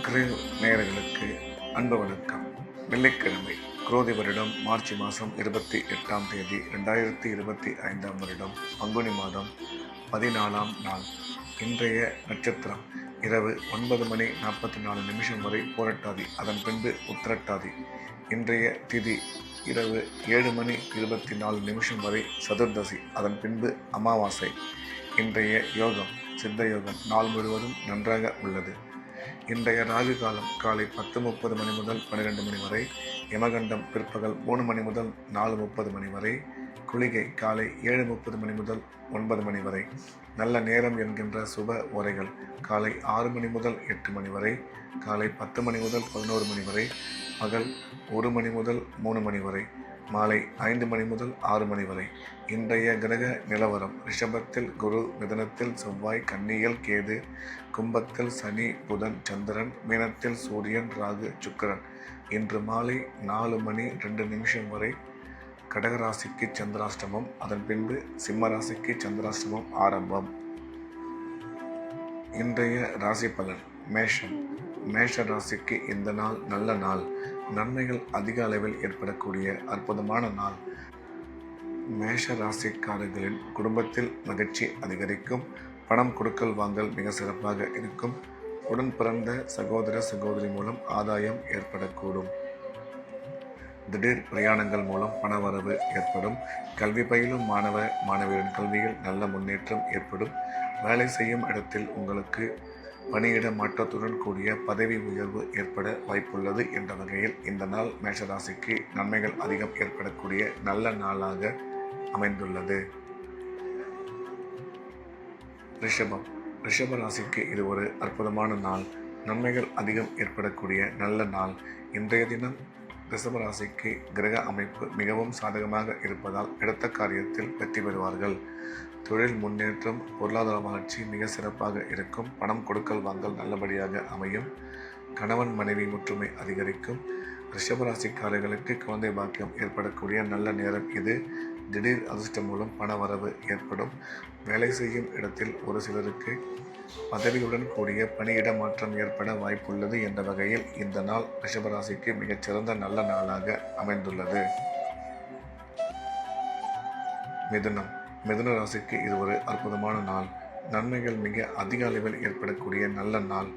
Grave நேயர்களுக்கு அன்பு வணக்கம். வெள்ளிக்கிழமை, குரோதி வருடம் மார்ச் மாதம் 28ஆம் தேதி 2025ஆம் வருடம் பங்குனி மாதம் 14ஆம் நாள். இன்றைய நட்சத்திரம் இரவு 9:44 வரை பூரட்டாதி, அதன் பின்பு உத்திரட்டாதி. இன்றைய திதி இரவு 7:24 வரை சதுர்தசி, அதன் பின்பு அமாவாசை. இன்றைய யோகம் சித்த யோகம். நாள் முழுவதும் நன்றாக உள்ளது. இன்றைய ராகு காலம் காலை 10:30 முதல் 12 வரை, யமகண்டம் பிற்பகல் 3 முதல் 4:30 வரை, குளிகை காலை 7:30 முதல் 9 வரை. நல்ல நேரம் என்கின்ற சுப உரைகள் காலை 6 முதல் 8 வரை, காலை 10 முதல் 11 வரை, பகல் 1 முதல் 3 வரை, மாலை 5 முதல் 6 வரை. இன்றைய கிரக நிலவரம்: ரிஷபத்தில் குரு, மிதுனத்தில் செவ்வாய், கன்னியில் கேது, கும்பத்தில் சனி, புதன், சந்திரன், மீனத்தில் சூரியன், ராகு, சுக்கிரன். இன்று மாலை 4:02 வரை கடகராசிக்கு சந்திராஷ்டமம், அதன் பின்பு சிம்ம ராசிக்கு சந்திராஷ்டமம் ஆரம்பம். இன்றைய ராசி பலன்: மேஷம். மேஷ ராசிக்கு இந்த நாள் நல்ல நாள். நன்மைகள் அதிக அளவில் ஏற்படக்கூடிய அற்புதமான நாள். மேஷ ராசிக்காரர்களின் குடும்பத்தில் மகிழ்ச்சி அதிகரிக்கும். பணம் கொடுக்கல் வாங்கல் மிக சிறப்பாக இருக்கும். உடன் பிறந்த சகோதர சகோதரி மூலம் ஆதாயம் ஏற்படக்கூடும். திடீர் பிரயாணங்கள் மூலம் பணவரவு ஏற்படும். கல்வி பயிலும் மாணவ மாணவியரின் கல்வியில் நல்ல முன்னேற்றம் ஏற்படும். வேலை செய்யும் இடத்தில் உங்களுக்கு பணியிட மாற்றத்துடன் கூடிய பதவி உயர்வு ஏற்பட வாய்ப்புள்ளது என்ற வகையில் இந்த நாள் மேஷராசிக்கு நன்மைகள் அதிகம் ஏற்படக்கூடிய நல்ல நாளாக அமைந்துள்ளது. ரிஷபம். ரிஷப ராசிக்கு இது ஒரு அற்புதமான நாள். நன்மைகள் அதிகம் ஏற்படக்கூடிய நல்ல நாள். இன்றைய தினம் ரிஷபராசிக்கு கிரக அமைப்பு மிகவும் சாதகமாக இருப்பதால் எடுத்த காரியத்தில் வெற்றி பெறுவார்கள். தொழில் முன்னேற்றம், பொருளாதார வளர்ச்சி மிக சிறப்பாக இருக்கும். பணம் கொடுக்கல் வாங்கல் நல்லபடியாக அமையும். கணவன் மனைவி ஒற்றுமை அதிகரிக்கும். ரிஷபராசிக்காரர்களுக்கு குழந்தை பாக்கியம் ஏற்படக்கூடிய நல்ல நேரம் இது. திடீர் அதிர்ஷ்டம் மூலம் பண வரவு ஏற்படும். வேலை செய்யும் இடத்தில் ஒரு சிலருக்கு பதவியுடன் கூடிய பணியிட மாற்றம் ஏற்பட வாய்ப்புள்ளது என்ற வகையில் இந்த நாள் ரிஷபராசிக்கு மிகச்சிறந்த நல்ல நாளாக அமைந்துள்ளது. மிதுனம். மிதுன ராசிக்கு இது ஒரு அற்புதமான நாள். நன்மைகள் மிக அதிக அளவில் ஏற்படக்கூடிய நல்ல நாள்.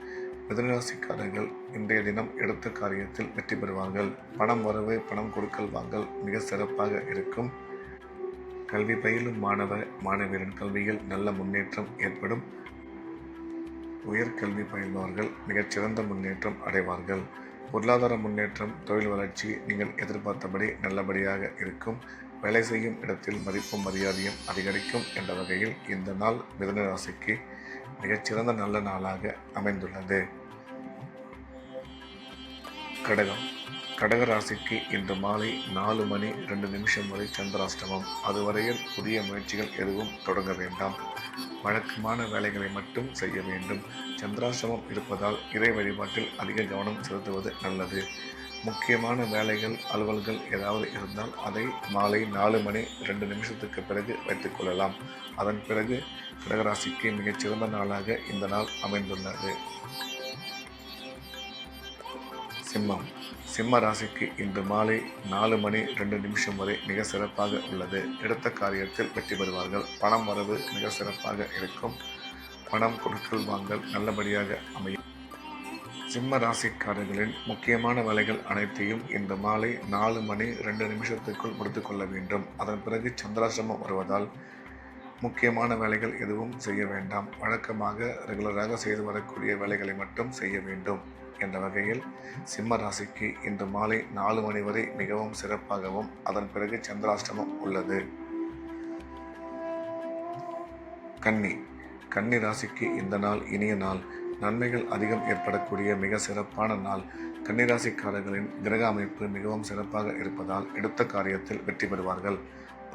மிதுன ராசிக்காரர்கள் இன்றைய தினம் எடுத்த காரியத்தில் வெற்றி பெறுவார்கள். பணம் வரவு, பணம் கொடுக்கல் வாங்கல் மிக சிறப்பாக இருக்கும். கல்வி பயிலும் மாணவ மாணவியரின் கல்வியில் நல்ல முன்னேற்றம் ஏற்படும். உயர்கல்வி பயில்பவர்கள் மிகச்சிறந்த முன்னேற்றம் அடைவார்கள். பொருளாதார முன்னேற்றம், தொழில் வளர்ச்சி நீங்கள் எதிர்பார்த்தபடி நல்லபடியாக இருக்கும். வேலை செய்யும் இடத்தில் மதிப்பும் மரியாதையும் அதிகரிக்கும் என்ற வகையில் இந்த நாள் மிதுன ராசிக்கு மிகச்சிறந்த நல்ல நாளாக அமைந்துள்ளது. கடகம். கடக ராசிக்கு இன்று மாலை 4:02 வரை சந்திராஷ்டமம். அதுவரையில் புதிய முயற்சிகள் எதுவும் தொடங்க வேண்டாம். வழக்கமான வேலைகளை மட்டும் செய்ய வேண்டும். சந்திராஷ்டமம் இருப்பதால் இறை வழிபாட்டில் அதிக கவனம் செலுத்துவது நல்லது. முக்கியமான வேலைகள், அலுவல்கள் ஏதாவது இருந்தால் அதை மாலை 4:02 பிறகு வைத்துக் கொள்ளலாம். அதன் பிறகு கடகராசிக்கு மிகச்சிறந்த நாளாக இந்த நாள் அமைந்துள்ளது. சிம்மம். சிம்ம ராசிக்கு இன்று மாலை 4:02 வரை மிக சிறப்பாக உள்ளது. எடுத்த காரியத்தில் வெற்றி பெறுவார்கள். பணம் வரவு மிக சிறப்பாக இருக்கும். பணம் கொடுக்கல் வாங்கல் நல்லபடியாக அமையும். சிம்ம ராசிக்காரர்களின் முக்கியமான வேலைகள் அனைத்தையும் இந்த மாலை 4:02 முடித்துக் கொள்ள வேண்டும். அதன் பிறகு சந்திராஷ்டமம் வருவதால் முக்கியமான வேலைகள் எதுவும் செய்ய வேண்டாம். வழக்கமாக ரெகுலராக செய்து வரக்கூடிய வேலைகளை மட்டும் செய்ய வேண்டும் என்ற வகையில் சிம்ம ராசிக்கு இன்று மாலை 4 வரை மிகவும் சிறப்பாகவும் அதன் பிறகு சந்திராஷ்டமம் உள்ளது. கன்னி. கன்னி ராசிக்கு இந்த நாள் இனிய நாள். நன்மைகள் அதிகம் ஏற்படக்கூடிய மிக சிறப்பான நாள். கன்னிராசிக்காரர்களின் கிரக அமைப்பு மிகவும் சிறப்பாக இருப்பதால் எடுத்த காரியத்தில் வெற்றி பெறுவார்கள்.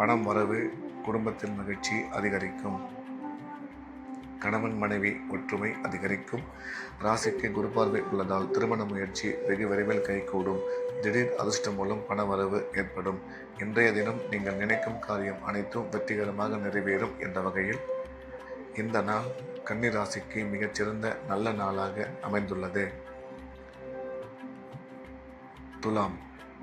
பணம் வரவு, குடும்பத்தில் மகிழ்ச்சி அதிகரிக்கும். கணவன் மனைவி ஒற்றுமை அதிகரிக்கும். ராசிக்கு குரு பார்வை உள்ளதால் திருமண முயற்சி வெகு விரைவில் கைகூடும். திடீர் அதிர்ஷ்டம் மூலம் பண வரவு ஏற்படும். இன்றைய தினம் நீங்கள் நினைக்கும் காரியம் அனைத்தும் வெற்றிகரமாக நிறைவேறும் என்ற வகையில் இந்த நாள் கன்னி ராசிக்கு மிகச்சிறந்த நல்ல நாளாக அமைந்துள்ளது. துலாம்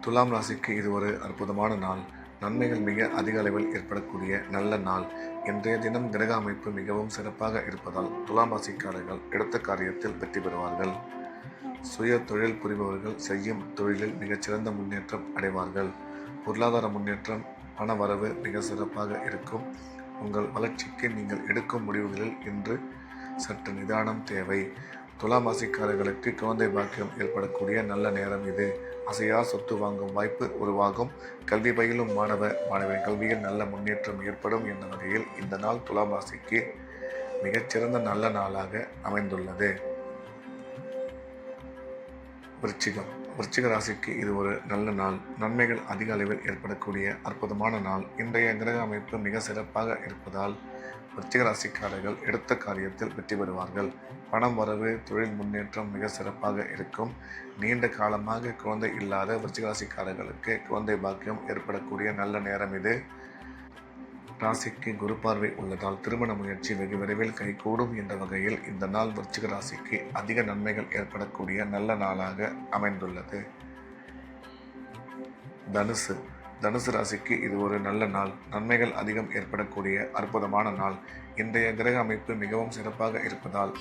துலாம் ராசிக்கு இது ஒரு அற்புதமான நாள். நன்மைகள் மிக அதிக அளவில் ஏற்படக்கூடிய நல்ல நாள். இன்றைய தினம் கிரக அமைப்பு மிகவும் சிறப்பாக இருப்பதால் துலாம் ராசிக்காரர்கள் எடுத்த காரியத்தில் வெற்றி பெறுவார்கள். சுய தொழில் புரிபவர்கள் செய்யும் தொழிலில் மிகச்சிறந்த முன்னேற்றம் அடைவார்கள். பொருளாதார முன்னேற்றம், பண வரவு மிக சிறப்பாக இருக்கும். உங்கள் வளர்ச்சிக்கு நீங்கள் எடுக்கும் முடிவுகளில் இன்று சற்று நிதானம் தேவை. துலாம் ராசிக்காரர்களுக்கு குழந்தை பாக்கியம் ஏற்படக்கூடிய நல்ல நேரம் இது. அசையா சொத்து வாங்கும் வாய்ப்பு உருவாகும். கல்வி பயிலும் மாணவரின் கல்வியில் நல்ல முன்னேற்றம் ஏற்படும் என்ற வகையில் இந்த நாள் துலாம் ராசிக்கு மிகச்சிறந்த நல்ல நாளாக அமைந்துள்ளது. விருச்சிக ராசிக்கு இது ஒரு நல்ல நாள். நன்மைகள் அதிக அளவில் ஏற்படக்கூடிய அற்புதமான நாள். இன்றைய கிரக அமைப்பு மிக சிறப்பாக இருப்பதால் விருச்சிக ராசிக்காரர்கள் எடுத்த காரியத்தில் வெற்றி பெறுவார்கள். பணம் வரவு, தொழில் முன்னேற்றம் மிக சிறப்பாக இருக்கும். நீண்ட காலமாக குழந்தை இல்லாத விருச்சிக ராசிக்காரர்களுக்கு குழந்தை பாக்கியம் ஏற்படக்கூடிய நல்ல நேரம் இது. ராசிக்கு குரு பார்வை உள்ளதால் திருமண முயற்சி வெகு விரைவில் கைகூடும் என்ற வகையில் இந்த நாள் விருச்சிக ராசிக்கு அதிக நன்மைகள் ஏற்படக்கூடிய நல்ல நாளாக அமைந்துள்ளது. தனுசு ராசிக்கு இது ஒரு நல்ல நாள். நன்மைகள் அதிகம் ஏற்படக்கூடிய அற்புதமான நாள். இன்றைய கிரக அமைப்பு மிகவும் சிறப்பாக இருப்பதால்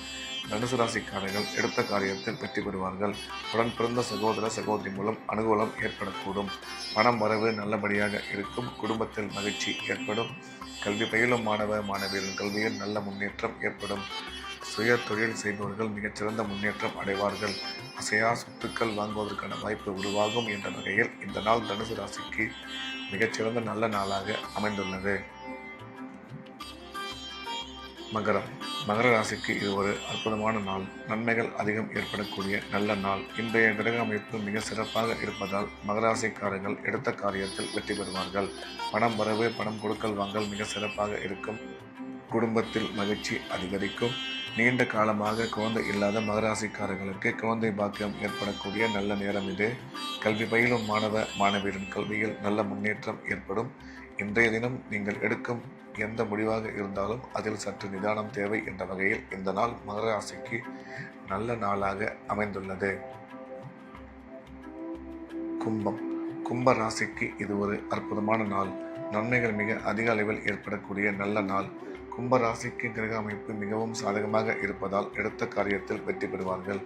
தனுசு ராசிக்காரர்கள் எடுத்த காரியத்தில் வெற்றி பெறுவார்கள். உடன் பிறந்த சகோதரி மூலம் அனுகூலம் ஏற்படக்கூடும். பணம் வரவு நல்லபடியாக இருக்கும். குடும்பத்தில் மகிழ்ச்சி ஏற்படும். கல்வி பயிலும் மாணவியரின் கல்வியில் நல்ல முன்னேற்றம் ஏற்படும். சுய தொழில் செய்பவர்கள் மிகச்சிறந்த முன்னேற்றம் அடைவார்கள். அசையா சொத்துக்கள் வாங்குவதற்கான வாய்ப்பு உருவாகும் என்ற வகையில் இந்த நாள் தனுசு ராசிக்கு மிகச்சிறந்த நல்ல நாளாக அமைந்துள்ளது. மகர ராசிக்கு இது ஒரு அற்புதமான நாள். நன்மைகள் அதிகம் ஏற்படக்கூடிய நல்ல நாள். இன்றைய கிரக அமைப்பு மிக சிறப்பாக இருப்பதால் மகராசிக்காரர்கள் எடுத்த காரியத்தில் வெற்றி பெறுவார்கள். பணம் வரவு, பணம் கொடுக்கல் வாங்கல் மிக சிறப்பாக இருக்கும். குடும்பத்தில் மகிழ்ச்சி அதிகரிக்கும். நீண்ட காலமாக குழந்தை இல்லாத மகராசிக்காரர்களுக்கு குழந்தை பாக்கியம் ஏற்படக்கூடிய நல்ல நேரம் இது. கல்வி பயிலும் மாணவியரின் கல்வியில் நல்ல முன்னேற்றம் ஏற்படும். இன்றைய தினம் நீங்கள் எடுக்கும் எந்த முடிவாக இருந்தாலும் அதில் சற்று நிதானம் தேவை என்ற வகையில் இந்த நாள் மகர ராசிக்கு நல்ல நாளாக அமைந்துள்ளது. கும்ப ராசிக்கு இது ஒரு அற்புதமான நாள். நன்மைகள் மிக அதிக அளவில் ஏற்படக்கூடிய நல்ல நாள். கும்ப ராசிக்கு கிரக அமைப்பு மிகவும் சாதகமாக இருப்பதால் எடுத்த காரியத்தில் வெற்றி பெறுவார்கள்.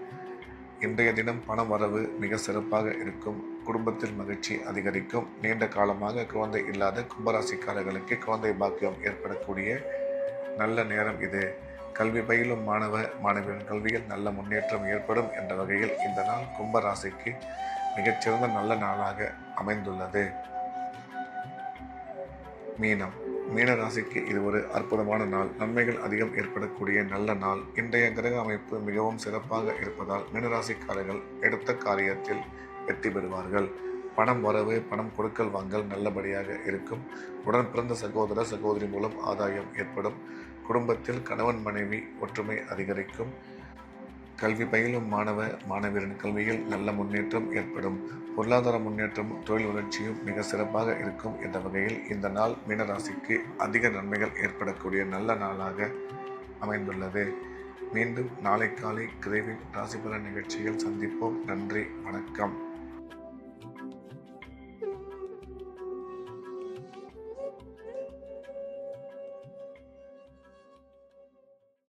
இன்றைய தினம் பண வரவு மிக சிறப்பாக இருக்கும். குடும்பத்தில் மகிழ்ச்சி அதிகரிக்கும். நீண்ட காலமாக குழந்தை இல்லாத கும்பராசிக்காரர்களுக்கு குழந்தை பாக்கியம் ஏற்படக்கூடிய நல்ல நேரம் இது. கல்வி பயிலும் மாணவியரின் கல்வியில் நல்ல முன்னேற்றம் ஏற்படும் என்ற வகையில் இந்த நாள் கும்பராசிக்கு மிகச்சிறந்த நல்ல நாளாக அமைந்துள்ளது. மீன ராசிக்கு இது ஒரு அற்புதமான நாள். நன்மைகள் அதிகம் ஏற்படக்கூடிய நல்ல நாள். இன்றைய கிரக அமைப்பு மிகவும் சிறப்பாக இருப்பதால் மீனராசிக்காரர்கள் எடுத்த காரியத்தில் வெற்றி பெறுவார்கள். பணம் வரவு, பணம் கொடுக்கல் வாங்கல் நல்லபடியாக இருக்கும். உடன் பிறந்த சகோதரி மூலம் ஆதாயம் ஏற்படும். குடும்பத்தில் கணவன் மனைவி ஒற்றுமை அதிகரிக்கும். கல்வி பயிலும் மாணவியரின் கல்வியில் நல்ல முன்னேற்றம் ஏற்படும். பொருளாதார முன்னேற்றமும் தொழில் வளர்ச்சியும் மிக சிறப்பாக இருக்கும் என்ற வகையில் இந்த நாள் மீனராசிக்கு அதிக நன்மைகள் ஏற்படக்கூடிய நல்ல நாளாக அமைந்துள்ளது. மீண்டும் நாளை காலை கிரேவின் ராசிபலன் நிகழ்ச்சியில் சந்திப்போம். நன்றி, வணக்கம்.